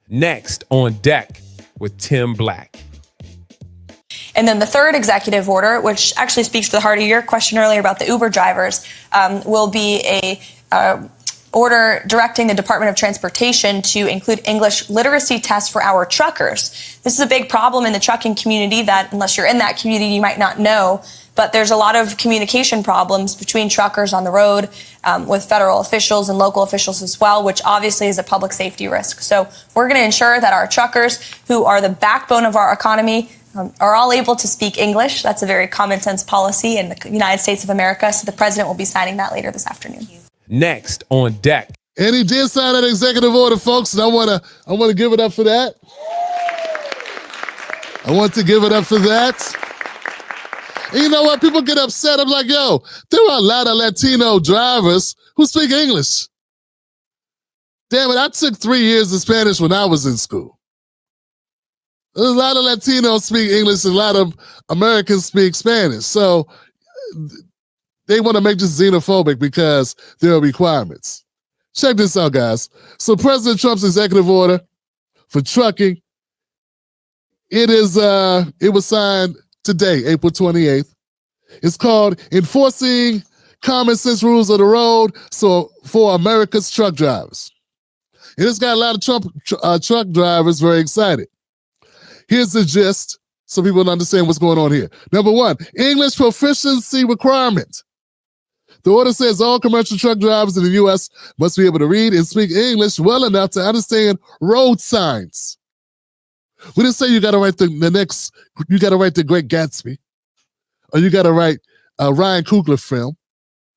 Next on deck with Tim Black. And then the third executive order, which actually speaks to the heart of your question earlier about the Uber drivers, will be a order directing the Department of Transportation to include English literacy tests for our truckers. This is a big problem in the trucking community that, unless you're in that community, you might not know. But there's a lot of communication problems between truckers on the road with federal officials and local officials as well, which obviously is a public safety risk. So we're going to ensure that our truckers, who are the backbone of our economy, are all able to speak English. That's a very common sense policy in the United States of America. So the president will be signing that later this afternoon. Next on deck. And he did sign that executive order, folks, and I want to give it up for that. I want to give it up for that. And you know what? People get upset. I'm like, yo, there are a lot of Latino drivers who speak English. Damn it, I took 3 years of Spanish when I was in school. There's a lot of Latinos speak English, and a lot of Americans speak Spanish. So they want to make this xenophobic because there are requirements. Check this out, guys. So President Trump's executive order for trucking, it was signed today, April 28th. It's called Enforcing Common Sense Rules of the Road for America's Truck Drivers. And it's got a lot of truck drivers very excited. Here's the gist so people understand what's going on here. Number one, English proficiency requirement. The order says all commercial truck drivers in the U.S. must be able to read and speak English well enough to understand road signs. We didn't say you got to write you got to write The Great Gatsby, or you got to write a Ryan Coogler film.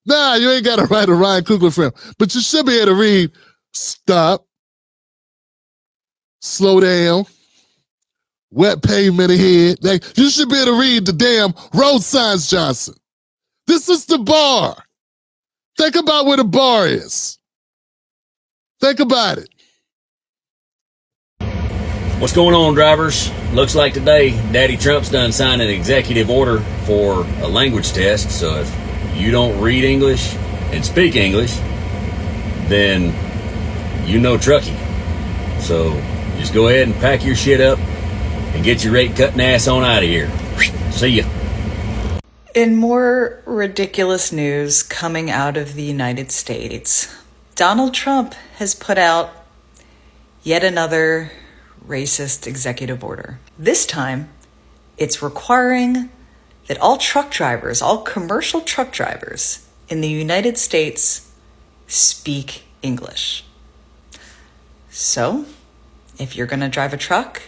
Nah, you ain't got to write a Ryan Coogler film, but you should be able to read stop, slow down, wet pavement ahead. Like, you should be able to read the damn road signs, Johnson. This is the bar. Think about where the bar is. Think about it. What's going on, drivers? Looks like today Daddy Trump's done signed an executive order for a language test. So if you don't read English and speak English, then you know trucking. So just go ahead and pack your shit up and get your rate cutting ass on out of here. See ya. In more ridiculous news coming out of the United States, Donald Trump has put out yet another racist executive order. This time, it's requiring that all truck drivers, all commercial truck drivers in the United States speak English. So, if you're going to drive a truck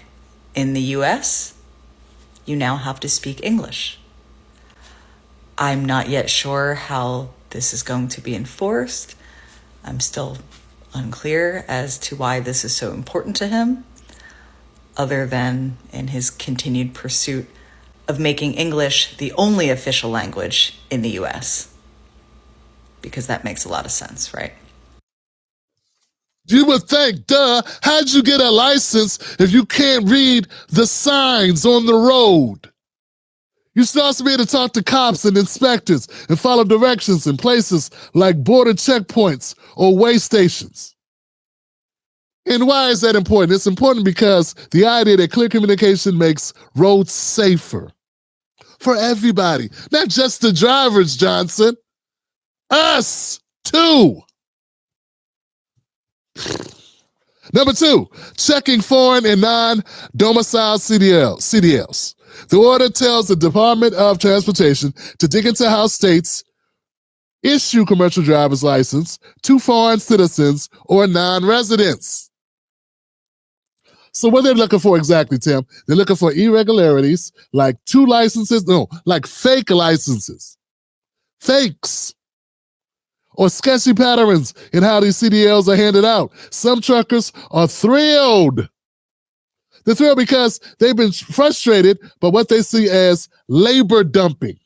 in the US, you now have to speak English. I'm not yet sure how this is going to be enforced. I'm still unclear as to why this is so important to him, other than in his continued pursuit of making English the only official language in the US. Because that makes a lot of sense, right? You would think, duh, how'd you get a license if you can't read the signs on the road? You're supposed to be able to talk to cops and inspectors and follow directions in places like border checkpoints or way stations. And why is that important? It's important because the idea that clear communication makes roads safer for everybody, not just the drivers, Johnson. Us, too. Number two, checking foreign and non-domiciled CDLs. The order tells the Department of Transportation to dig into how states issue commercial driver's license to foreign citizens or non-residents. So what they're looking for exactly, Tim? They're looking for irregularities like fake licenses, fakes, or sketchy patterns in how these CDLs are handed out. Some truckers are thrilled. They're thrilled because they've been frustrated by what they see as labor dumping.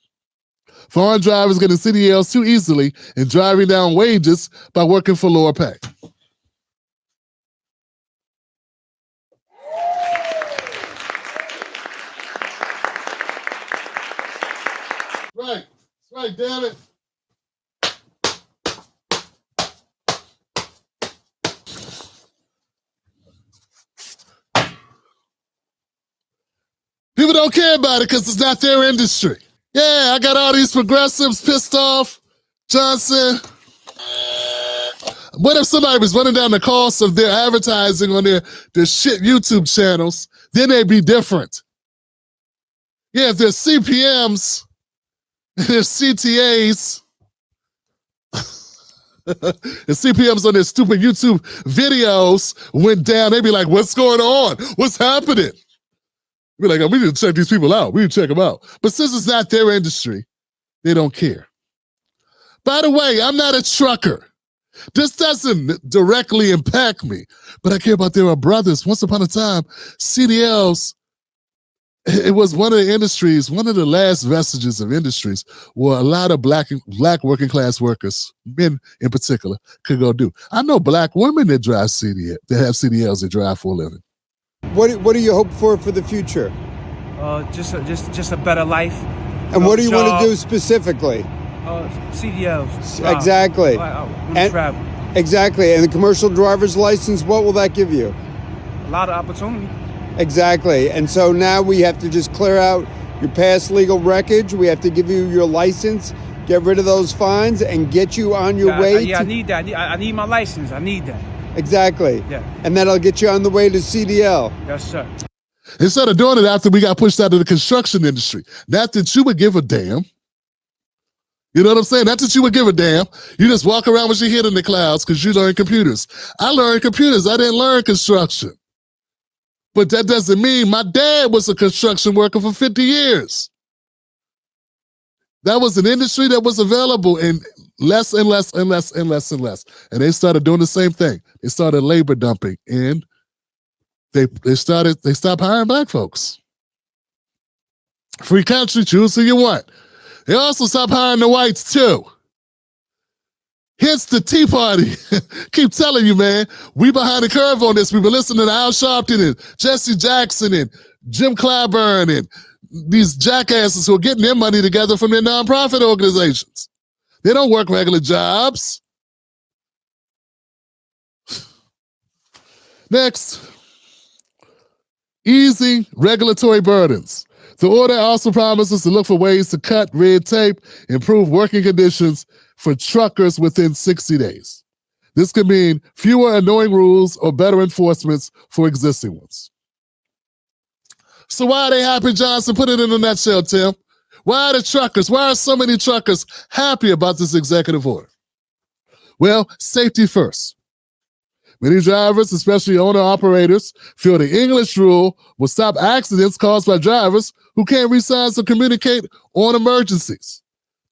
Foreign drivers getting CDLs too easily and driving down wages by working for lower pay. Right. That's right, damn it. don't care about it because it's not their industry. Yeah, I got all these progressives pissed off. Johnson. What if somebody was running down the cost of their advertising on their shit YouTube channels? Then they'd be different. Yeah, if there's CPMs, there's CTAs, the CPMs on their stupid YouTube videos went down, they'd be like, what's going on? What's happening? Be like, oh, we need to check these people out. We need to check them out. But since it's not their industry, they don't care. By the way, I'm not a trucker. This doesn't directly impact me, but I care about their brothers. Once upon a time, CDLs, it was one of the industries, one of the last vestiges of industries where a lot of black working class workers, men in particular, could go do. I know black women that drive CDL, that have CDLs that drive for a living. What do you hope for the future? Just a better life. And what do you want to do specifically? CDLs. Exactly. And travel. Exactly. And the commercial driver's license, what will that give you? A lot of opportunity. Exactly. And so now we have to just clear out your past legal wreckage. We have to give you your license, get rid of those fines, and get you on your way. I need that. I need my license. I need that. Exactly. Yeah. And that'll get you on the way to CDL. Yes, sir. Instead of doing it after we got pushed out of the construction industry. Not that you would give a damn. You know what I'm saying? Not that you would give a damn. You just walk around with your head in the clouds because you learn computers. I learned computers. I didn't learn construction. But that doesn't mean my dad was a construction worker for 50 years. That was an industry that was available in less and less and less and less and less. And they started doing the same thing. They started labor dumping and they stopped hiring black folks. Free country, choose who you want. They also stopped hiring the whites too. Hence the Tea Party. Keep telling you, man, we behind the curve on this. We've been listening to Al Sharpton and Jesse Jackson and Jim Clyburn and these jackasses who are getting their money together from their nonprofit organizations. They don't work regular jobs. Next, easing regulatory burdens. The order also promises to look for ways to cut red tape, improve working conditions for truckers within 60 days. This could mean fewer annoying rules or better enforcements for existing ones. So why are they happy, Johnson? Put it in a nutshell, Tim. Why are so many truckers happy about this executive order? Well, safety first. Many drivers, especially owner-operators, feel the English rule will stop accidents caused by drivers who can't read signs or communicate on emergencies.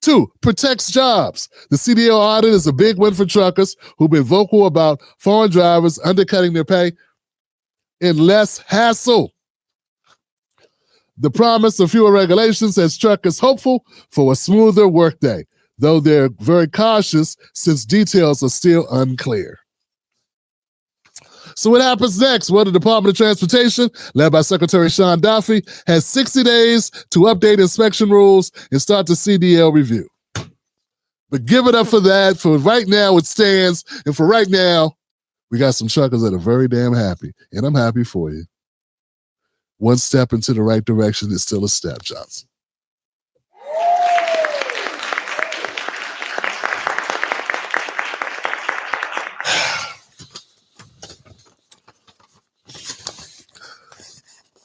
2, protects jobs. The CDL audit is a big win for truckers who've been vocal about foreign drivers undercutting their pay and less hassle. The promise of fewer regulations has truckers hopeful for a smoother workday, though they're very cautious since details are still unclear. So what happens next? Well, the Department of Transportation, led by Secretary Sean Duffy, has 60 days to update inspection rules and start the CDL review. But give it up for that. For right now, it stands. And for right now, we got some truckers that are very damn happy. And I'm happy for you. One step into the right direction is still a step, Johnson.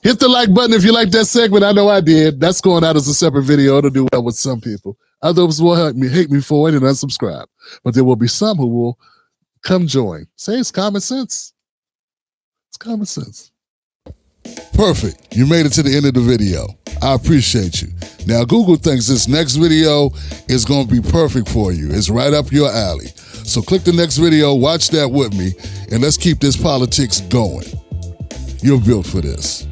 Hit the like button if you like that segment. I know I did. That's going out as a separate video. It'll do well with some people. Others will hate me for it and unsubscribe. But there will be some who will come join. Say it's common sense. It's common sense. Perfect. You made it to the end of the video. I appreciate you. Now, Google thinks this next video is going to be perfect for you. It's right up your alley. So click the next video, watch that with me, and let's keep this politics going. You're built for this.